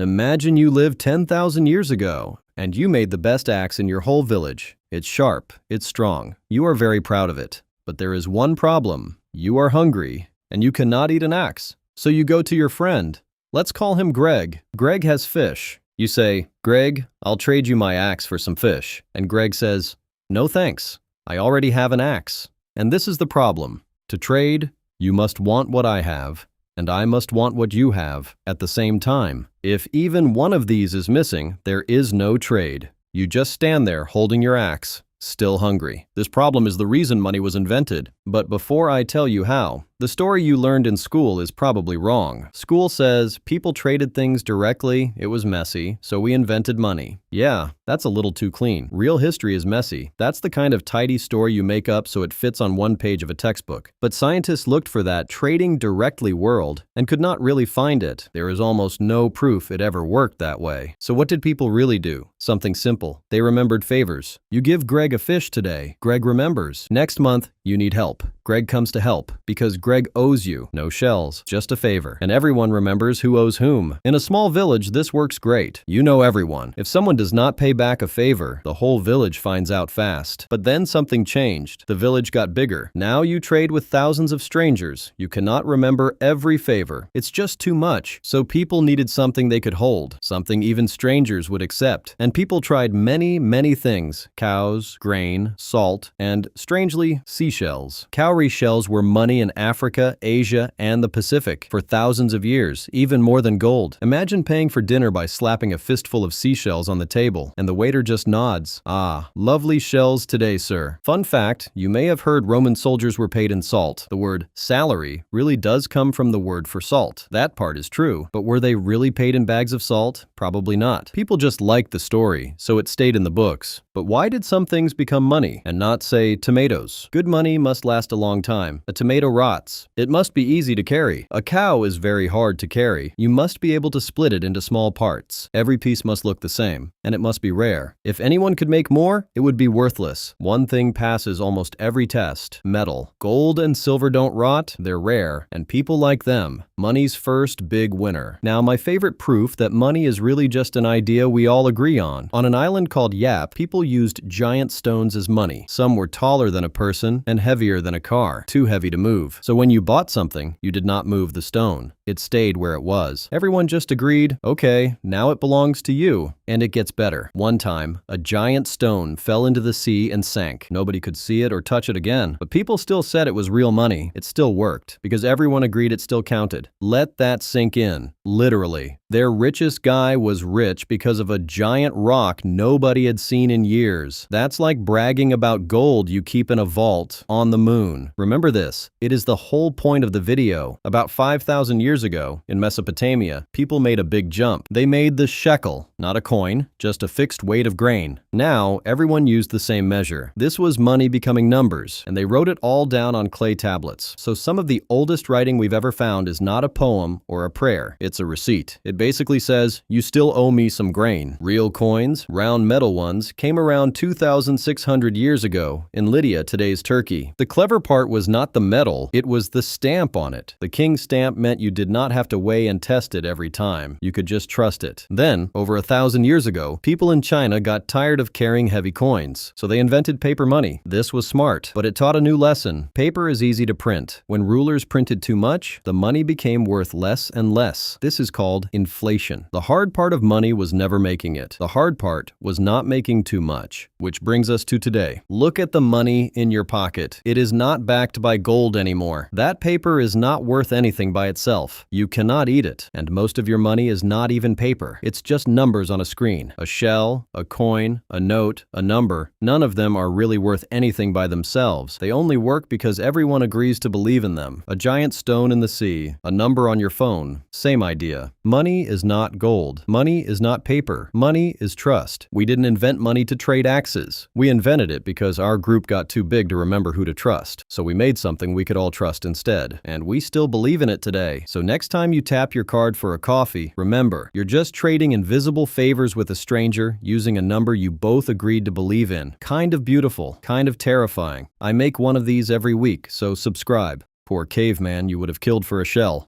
Imagine you lived 10,000 years ago, and you made the best axe in your whole village. It's sharp, it's strong. You are very proud of it. But there is one problem. You are hungry, and you cannot eat an axe. So you go to your friend. Let's call him Greg. Greg has fish. You say, Greg, I'll trade you my axe for some fish. And Greg says, no thanks. I already have an axe. And this is the problem. To trade, you must want what I have, and I must want what you have at the same time. If even one of these is missing, there is no trade. You just stand there holding your axe, still hungry. This problem is the reason money was invented. But before I tell you how, the story you learned in school is probably wrong. School says people traded things directly, it was messy, so we invented money. Yeah, that's a little too clean. Real history is messy. That's the kind of tidy story you make up so it fits on one page of a textbook. But scientists looked for that trading directly world and could not really find it. There is almost no proof it ever worked that way. So what did people really do? Something simple. They remembered favors. You give Greg a fish today. Greg remembers. Next month, you need help. Greg comes to help because Greg owes you. No shells, just a favor. And everyone remembers who owes whom. In a small village, this works great. You know everyone. If someone does not pay back a favor, the whole village finds out fast. But then something changed. The village got bigger. Now you trade with thousands of strangers. You cannot remember every favor. It's just too much. So people needed something they could hold, something even strangers would accept. And people tried many things. Cows, grain, salt, and, strangely, seashells. Cowrie shells were money in Africa, Asia, and the Pacific for thousands of years, even more than gold. Imagine paying for dinner by slapping a fistful of seashells on the table, and the waiter just nods. Ah, lovely shells today, sir. Fun fact, you may have heard Roman soldiers were paid in salt. The word salary really does come from the word for salt. That part is true, but were they really paid in bags of salt? Probably not. People just liked the story, so it stayed in the books. But why did some things become money and not, say, tomatoes? Good money must last a long time. A tomato rots. It must be easy to carry. A cow is very hard to carry. You must be able to split it into small parts. Every piece must look the same, and it must be rare. If anyone could make more, it would be worthless. One thing passes almost every test. Metal. Gold and silver don't rot, they're rare, and people like them. Money's first big winner. Now, my favorite proof that money is really just an idea we all agree on. On an island called Yap, people used giant stones as money. Some were taller than a person and heavier than a car, too heavy to move. So when you bought something, you did not move the stone. It stayed where it was. Everyone just agreed, okay, now it belongs to you. And it gets better. One time, a giant stone fell into the sea and sank. Nobody could see it or touch it again, but people still said it was real money. It still worked, because everyone agreed it still counted. Let that sink in. Literally. Their richest guy was rich because of a giant rock nobody had seen in years. That's like bragging about gold you keep in a vault on the moon. Remember this, it is the whole point of the video. About 5,000 years ago, in Mesopotamia, people made a big jump. They made the shekel, not a coin, just a fixed weight of grain. Now, everyone used the same measure. This was money becoming numbers, and they wrote it all down on clay tablets. So some of the oldest writing we've ever found is not a poem or a prayer. It's a receipt. It basically says, you still owe me some grain. Real coins, round metal ones, came around 2,600 years ago in Lydia, today's Turkey. The clever part was not the metal, it was the stamp on it. The king's stamp meant you did not have to weigh and test it every time. You could just trust it. Then, over 1,000 years ago, people in China got tired of carrying heavy coins, so they invented paper money. This was smart, but it taught a new lesson. Paper is easy to print. When rulers printed too much, the money became worth less and less. This is called inflation. The hard part of money was never making it. The hard part was not making too much. Which brings us to today. Look at the money in your pocket. It is not backed by gold anymore. That paper is not worth anything by itself. You cannot eat it. And most of your money is not even paper. It's just numbers on a screen. A shell, a coin, a note, a number. None of them are really worth anything by themselves. They only work because everyone agrees to believe in them. A giant stone in the sea. A number on your phone. Same idea. Money is not gold. Money is not paper. Money is trust. We didn't invent money to trade axes. We invented it because our group got too big to remember who to trust. So we made something we could all trust instead. And we still believe in it today. So next time you tap your card for a coffee, remember, you're just trading invisible favors with a stranger using a number you both agreed to believe in. Kind of beautiful, kind of terrifying. I make one of these every week, so subscribe. Poor caveman you would have killed for a shell.